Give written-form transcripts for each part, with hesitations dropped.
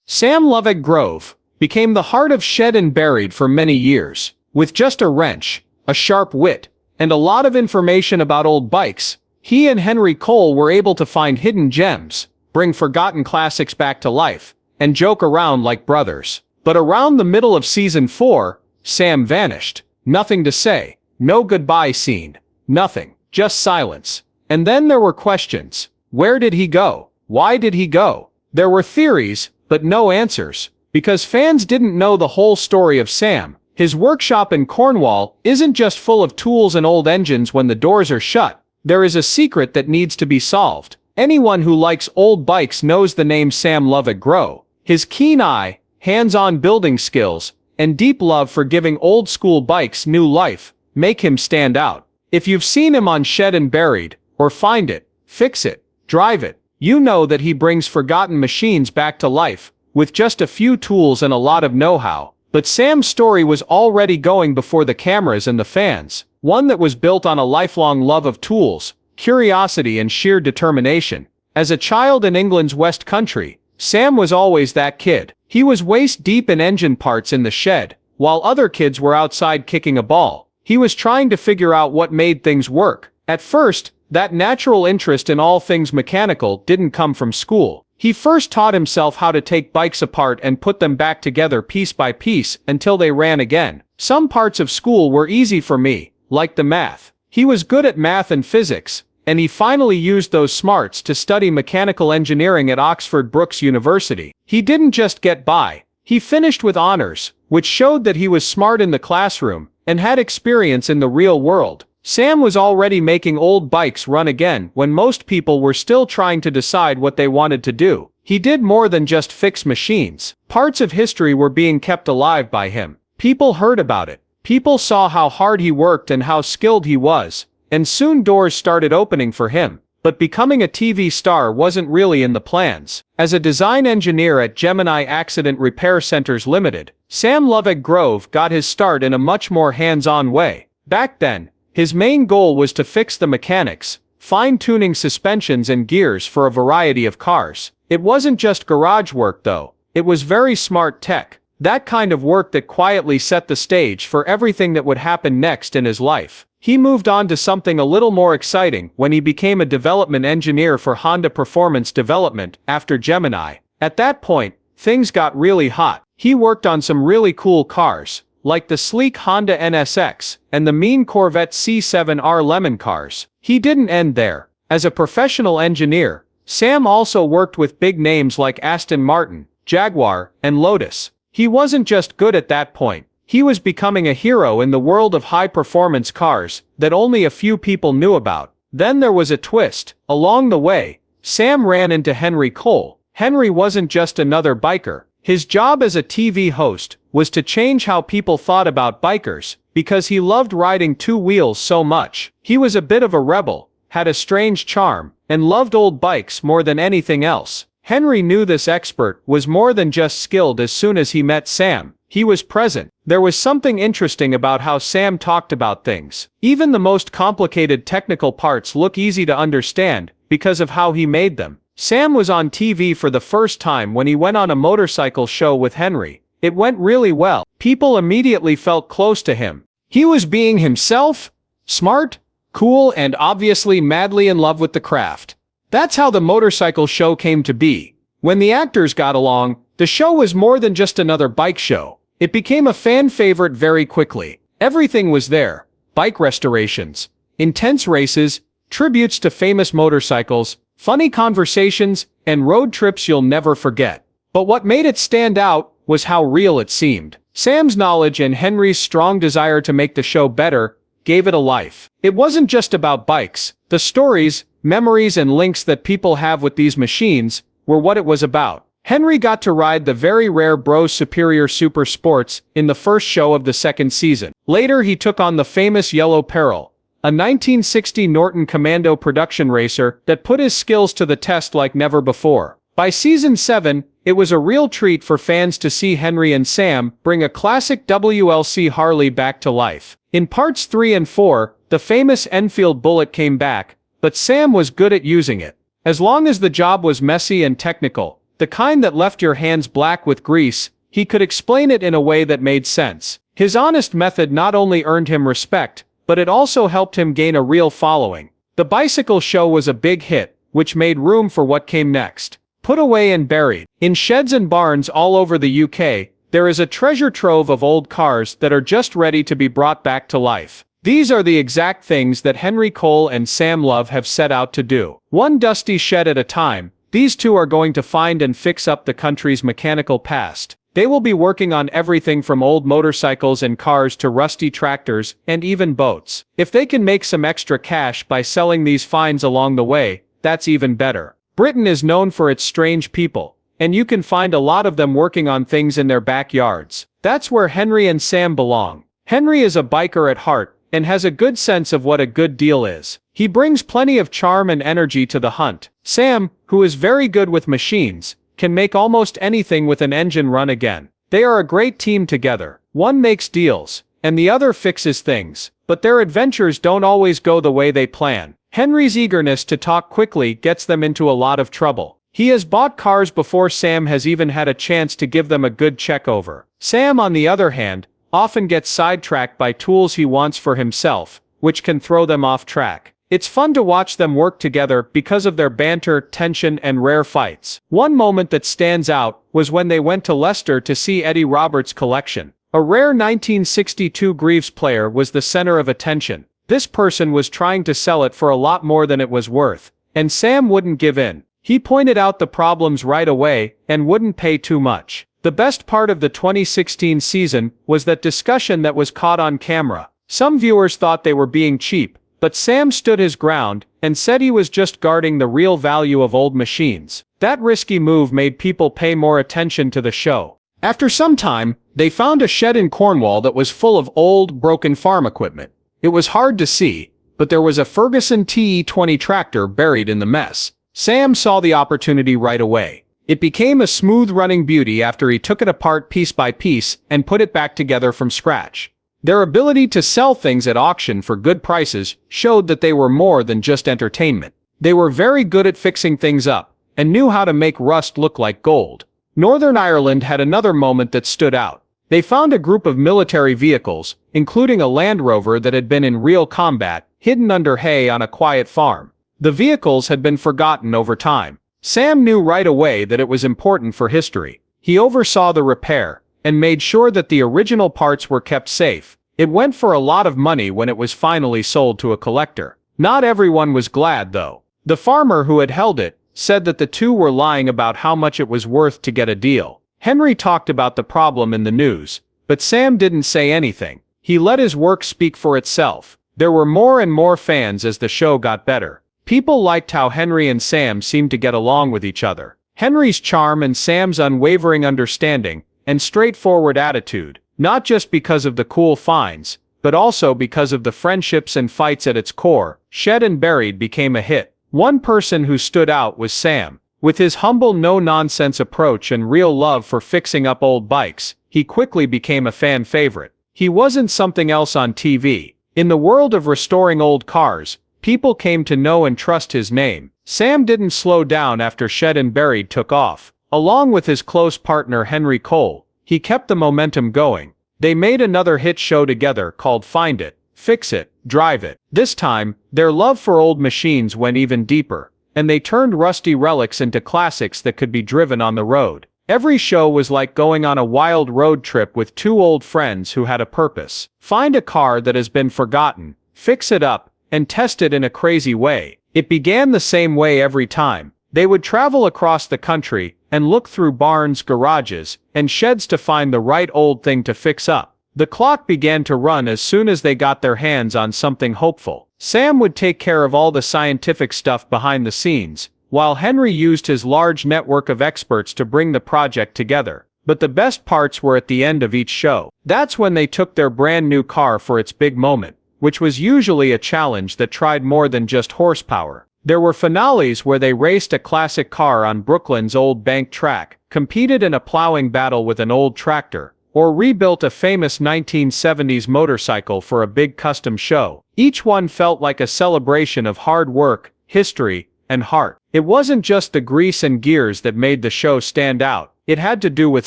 Sam Lovegrove became the heart of Shed and Buried for many years. With just a wrench, a sharp wit, and a lot of information about old bikes, he and Henry Cole were able to find hidden gems, bring forgotten classics back to life, and joke around like brothers. But around the middle of season 4, Sam vanished. Nothing to say, no goodbye scene, nothing, just silence. And then there were questions. Where did he go? Why did he go? There were theories, but no answers, because fans didn't know the whole story of Sam. His workshop in Cornwall isn't just full of tools and old engines when the doors are shut. There is a secret that needs to be solved. Anyone who likes old bikes knows the name Sam Lovegrove. His keen eye, hands-on building skills, and deep love for giving old-school bikes new life make him stand out. If you've seen him on Shed and Buried, or Find It, Fix It, Drive It, you know that he brings forgotten machines back to life, with just a few tools and a lot of know-how. But Sam's story was already going before the cameras and the fans, one that was built on a lifelong love of tools, curiosity and sheer determination. As a child in England's West Country, Sam was always that kid. He was waist-deep in engine parts in the shed, while other kids were outside kicking a ball. He was trying to figure out what made things work. At first, that natural interest in all things mechanical didn't come from school. He first taught himself how to take bikes apart and put them back together piece by piece until they ran again. Some parts of school were easy for me, like the math. He was good at math and physics, and he finally used those smarts to study mechanical engineering at Oxford Brookes University. He didn't just get by, he finished with honors, which showed that he was smart in the classroom and had experience in the real world. Sam was already making old bikes run again when most people were still trying to decide what they wanted to do. He did more than just fix machines. Parts of history were being kept alive by him. People heard about it. People saw how hard he worked and how skilled he was, and soon doors started opening for him. But becoming a TV star wasn't really in the plans. As a design engineer at Gemini Accident Repair Centers Limited, Sam Lovegrove got his start in a much more hands-on way. Back then, his main goal was to fix the mechanics, fine-tuning suspensions and gears for a variety of cars. It wasn't just garage work though, it was very smart tech. That kind of work that quietly set the stage for everything that would happen next in his life. He moved on to something a little more exciting when he became a development engineer for Honda Performance Development after Gemini. At that point, things got really hot. He worked on some really cool cars, like the sleek Honda NSX and the mean Corvette C7R Lemon cars. He didn't end there. As a professional engineer, Sam also worked with big names like Aston Martin, Jaguar, and Lotus. He wasn't just good at that point. He was becoming a hero in the world of high-performance cars that only a few people knew about. Then there was a twist. Along the way, Sam ran into Henry Cole. Henry wasn't just another biker. His job as a TV host was to change how people thought about bikers, because he loved riding two wheels so much. He was a bit of a rebel, had a strange charm, and loved old bikes more than anything else. Henry knew this expert was more than just skilled. As soon as he met Sam, he was present. There was something interesting about how Sam talked about things. Even the most complicated technical parts look easy to understand because of how he made them. Sam was on TV for the first time when he went on a motorcycle show with Henry. It went really well. People immediately felt close to him. He was being himself, smart, cool, and obviously madly in love with the craft. That's how the motorcycle show came to be. When the actors got along, the show was more than just another bike show. It became a fan favorite very quickly. Everything was there. Bike restorations, intense races, tributes to famous motorcycles, funny conversations, and road trips you'll never forget. But what made it stand out was how real it seemed. Sam's knowledge and Henry's strong desire to make the show better gave it a life. It wasn't just about bikes. The stories, memories, and links that people have with these machines were what it was about. Henry got to ride the very rare Bros Superior Super Sports in the first show of the second season. Later he took on the famous Yellow Peril, a 1960 Norton Commando production racer that put his skills to the test like never before. By season 7, it was a real treat for fans to see Henry and Sam bring a classic WLC Harley back to life. In parts 3 and 4, the famous Enfield Bullet came back, but Sam was good at using it. As long as the job was messy and technical, the kind that left your hands black with grease. He could explain it in a way that made sense. His honest method not only earned him respect, but it also helped him gain a real following. The bicycle show was a big hit, which made room for what came next. Put away and buried. In sheds and barns all over the UK, there is a treasure trove of old cars that are just ready to be brought back to life. These are the exact things that Henry Cole and Sam Love have set out to do. One dusty shed at a time, these two are going to find and fix up the country's mechanical past. They will be working on everything from old motorcycles and cars to rusty tractors and even boats. If they can make some extra cash by selling these finds along the way, that's even better. Britain is known for its strange people, and you can find a lot of them working on things in their backyards. That's where Henry and Sam belong. Henry is a biker at heart and has a good sense of what a good deal is. He brings plenty of charm and energy to the hunt. Sam, who is very good with machines, can make almost anything with an engine run again. They are a great team together. One makes deals, and the other fixes things, but their adventures don't always go the way they plan. Henry's eagerness to talk quickly gets them into a lot of trouble. He has bought cars before Sam has even had a chance to give them a good check over. Sam, on the other hand, often gets sidetracked by tools he wants for himself, which can throw them off track. It's fun to watch them work together because of their banter, tension, and rare fights. One moment that stands out was when they went to Leicester to see Eddie Roberts' collection. A rare 1962 Greaves player was the center of attention. This person was trying to sell it for a lot more than it was worth, and Sam wouldn't give in. He pointed out the problems right away and wouldn't pay too much. The best part of the 2016 season was that discussion that was caught on camera. Some viewers thought they were being cheap, but Sam stood his ground and said he was just guarding the real value of old machines. That risky move made people pay more attention to the show. After some time, they found a shed in Cornwall that was full of old, broken farm equipment. It was hard to see, but there was a Ferguson TE20 tractor buried in the mess. Sam saw the opportunity right away. It became a smooth-running beauty after he took it apart piece by piece and put it back together from scratch. Their ability to sell things at auction for good prices showed that they were more than just entertainment. They were very good at fixing things up, and knew how to make rust look like gold. Northern Ireland had another moment that stood out. They found a group of military vehicles, including a Land Rover that had been in real combat, hidden under hay on a quiet farm. The vehicles had been forgotten over time. Sam knew right away that it was important for history. He oversaw the repair, and made sure that the original parts were kept safe. It went for a lot of money when it was finally sold to a collector. Not everyone was glad, though. The farmer who had held it said that the two were lying about how much it was worth to get a deal. Henry talked about the problem in the news, but Sam didn't say anything. He let his work speak for itself. There were more and more fans as the show got better. People liked how Henry and Sam seemed to get along with each other. Henry's charm and Sam's unwavering understanding and straightforward attitude, not just because of the cool finds, but also because of the friendships and fights at its core. Shed and Buried became a hit. One person who stood out was Sam. With his humble, no-nonsense approach and real love for fixing up old bikes, he quickly became a fan favorite. He wasn't something else on TV. In the world of restoring old cars, people came to know and trust his name. Sam didn't slow down after Shed and Buried took off. Along with his close partner Henry Cole, he kept the momentum going. They made another hit show together called Find It, Fix It, Drive It. This time, their love for old machines went even deeper, and they turned rusty relics into classics that could be driven on the road. Every show was like going on a wild road trip with two old friends who had a purpose. Find a car that has been forgotten, fix it up, and test it in a crazy way. It began the same way every time. They would travel across the country and look through barns, garages, and sheds to find the right old thing to fix up. The clock began to run as soon as they got their hands on something hopeful. Sam would take care of all the scientific stuff behind the scenes, while Henry used his large network of experts to bring the project together. But the best parts were at the end of each show. That's when they took their brand new car for its big moment, which was usually a challenge that tried more than just horsepower. There were finales where they raced a classic car on Brooklyn's old bank track, competed in a plowing battle with an old tractor, or rebuilt a famous 1970s motorcycle for a big custom show. Each one felt like a celebration of hard work, history, and heart. It wasn't just the grease and gears that made the show stand out, it had to do with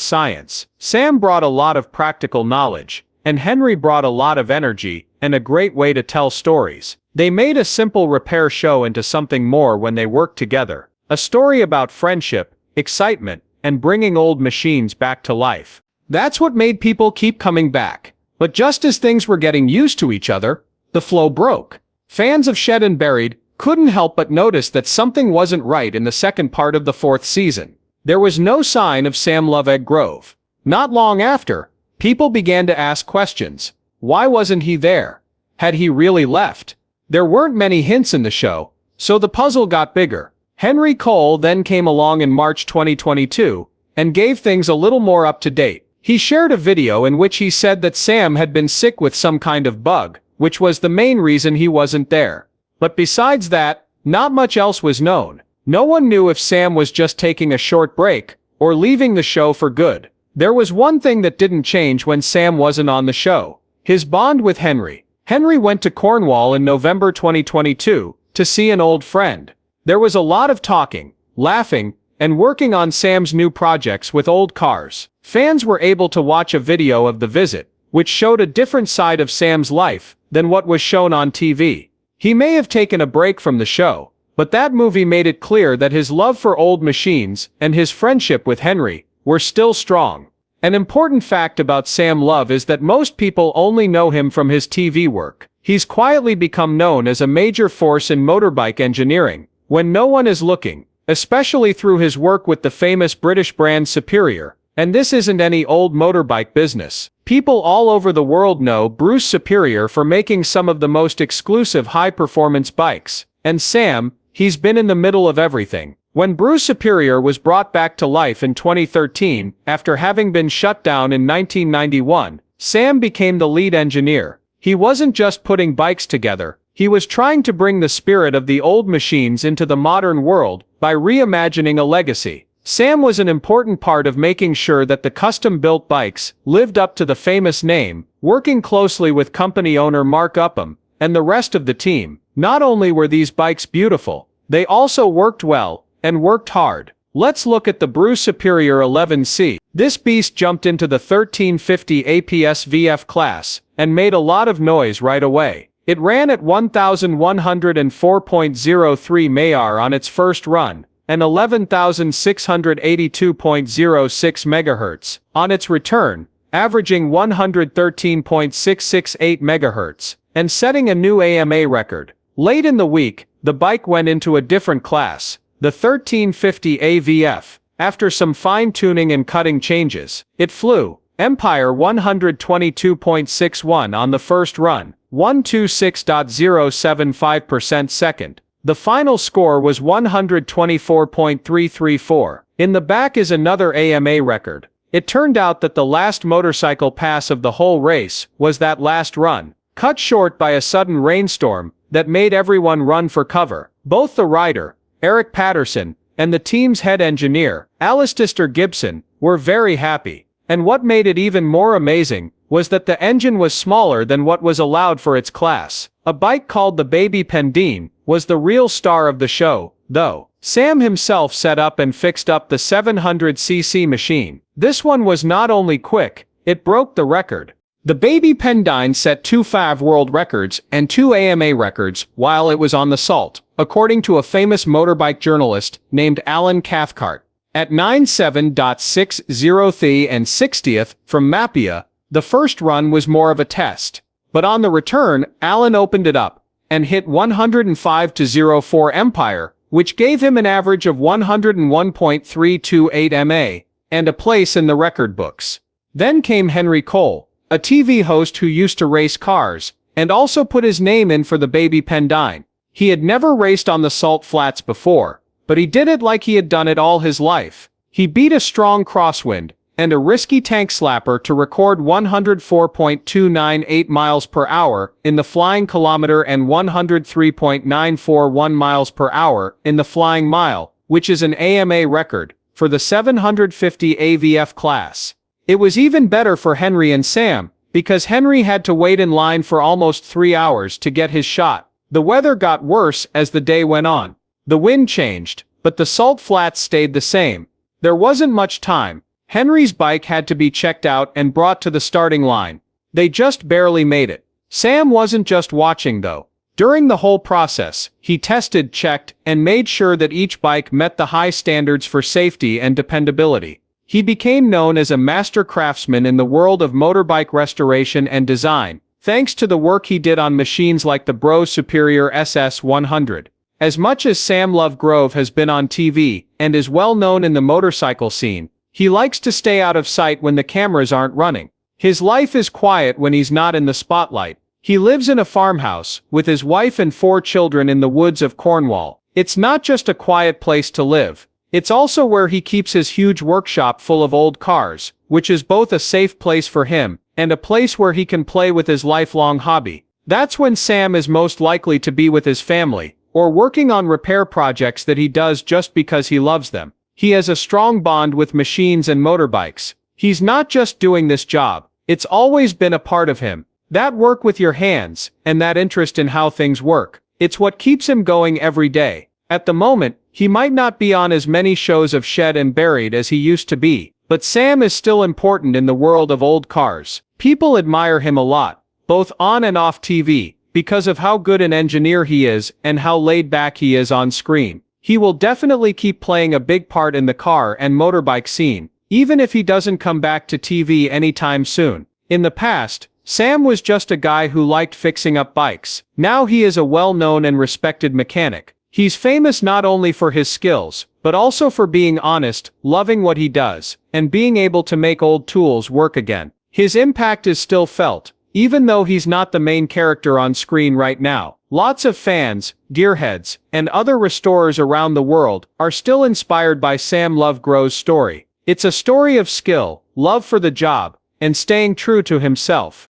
science. Sam brought a lot of practical knowledge, and Henry brought a lot of energy and a great way to tell stories. They made a simple repair show into something more when they worked together. A story about friendship, excitement, and bringing old machines back to life. That's what made people keep coming back. But just as things were getting used to each other, the flow broke. Fans of Shed and Buried couldn't help but notice that something wasn't right in the second part of the fourth season. There was no sign of Sam Lovegrove. Not long after, people began to ask questions. Why wasn't he there? Had he really left? There weren't many hints in the show, so the puzzle got bigger. Henry Cole then came along in March 2022 and gave things a little more up to date. He shared a video in which he said that Sam had been sick with some kind of bug, which was the main reason he wasn't there. But besides that, not much else was known. No one knew if Sam was just taking a short break or leaving the show for good. There was one thing that didn't change when Sam wasn't on the show: his bond with Henry. Henry went to Cornwall in November 2022 to see an old friend. There was a lot of talking, laughing, and working on Sam's new projects with old cars. Fans were able to watch a video of the visit, which showed a different side of Sam's life than what was shown on TV. He may have taken a break from the show, but that movie made it clear that his love for old machines and his friendship with Henry were still strong. An important fact about Sam Love is that most people only know him from his TV work. He's quietly become known as a major force in motorbike engineering when no one is looking, especially through his work with the famous British brand Superior. And this isn't any old motorbike business. People all over the world know Bruce Superior for making some of the most exclusive high-performance bikes. And Sam, he's been in the middle of everything. When Bruce Superior was brought back to life in 2013, after having been shut down in 1991, Sam became the lead engineer. He wasn't just putting bikes together, he was trying to bring the spirit of the old machines into the modern world by reimagining a legacy. Sam was an important part of making sure that the custom-built bikes lived up to the famous name, working closely with company owner Mark Upham and the rest of the team. Not only were these bikes beautiful, they also worked well and worked hard. Let's look at the Bruce Superior 11C. This beast jumped into the 1350 APS VF class and made a lot of noise right away. It ran at 1104.03 mph on its first run and 11,682.06 MHz on its return, averaging 113.668 MHz and setting a new AMA record. Late in the week, the bike went into a different class, the 1350 AVF. After some fine-tuning and cutting changes, it flew Empire 122.61 on the first run, 126.075% second. The final score was 124.334. In the back is another AMA record. It turned out that the last motorcycle pass of the whole race was that last run, cut short by a sudden rainstorm that made everyone run for cover. Both the rider, Eric Patterson, and the team's head engineer, Alistair Gibson, were very happy. And what made it even more amazing was that the engine was smaller than what was allowed for its class. A bike called the Baby Pendine was the real star of the show, though. Sam himself set up and fixed up the 700cc machine. This one was not only quick, it broke the record. The Baby Pendine set 2 FIV world records and 2 AMA records while it was on the salt, according to a famous motorbike journalist named Alan Cathcart. At 97.60th and 60th from Mapia, the first run was more of a test. But on the return, Alan opened it up and hit 105.04 Empire, which gave him an average of 101.328 MA and a place in the record books. Then came Henry Cole, a TV host who used to race cars, and also put his name in for the Baby Pendine. He had never raced on the salt flats before, but he did it like he had done it all his life. He beat a strong crosswind and a risky tank slapper to record 104.298 miles per hour in the flying kilometer and 103.941 miles per hour in the flying mile, which is an AMA record for the 750 AVF class. It was even better for Henry and Sam, because Henry had to wait in line for almost 3 hours to get his shot. The weather got worse as the day went on. The wind changed, but the salt flats stayed the same. There wasn't much time. Henry's bike had to be checked out and brought to the starting line. They just barely made it. Sam wasn't just watching though. During the whole process, he tested, checked, and made sure that each bike met the high standards for safety and dependability. He became known as a master craftsman in the world of motorbike restoration and design, thanks to the work he did on machines like the Bros Superior SS100. As much as Sam Lovegrove has been on TV and is well known in the motorcycle scene, he likes to stay out of sight when the cameras aren't running. His life is quiet when he's not in the spotlight. He lives in a farmhouse with his wife and 4 children in the woods of Cornwall. It's not just a quiet place to live. It's also where he keeps his huge workshop full of old cars, which is both a safe place for him and a place where he can play with his lifelong hobby. That's when Sam is most likely to be with his family, or working on repair projects that he does just because he loves them. He has a strong bond with machines and motorbikes. He's not just doing this job, it's always been a part of him. That work with your hands, and that interest in how things work, it's what keeps him going every day. At the moment, he might not be on as many shows of Shed and Buried as he used to be, but Sam is still important in the world of old cars. People admire him a lot, both on and off TV, because of how good an engineer he is and how laid back he is on screen. He will definitely keep playing a big part in the car and motorbike scene, even if he doesn't come back to TV anytime soon. In the past, Sam was just a guy who liked fixing up bikes. Now he is a well-known and respected mechanic. He's famous not only for his skills, but also for being honest, loving what he does, and being able to make old tools work again. His impact is still felt, even though he's not the main character on screen right now. Lots of fans, gearheads, and other restorers around the world are still inspired by Sam Lovegrove's story. It's a story of skill, love for the job, and staying true to himself.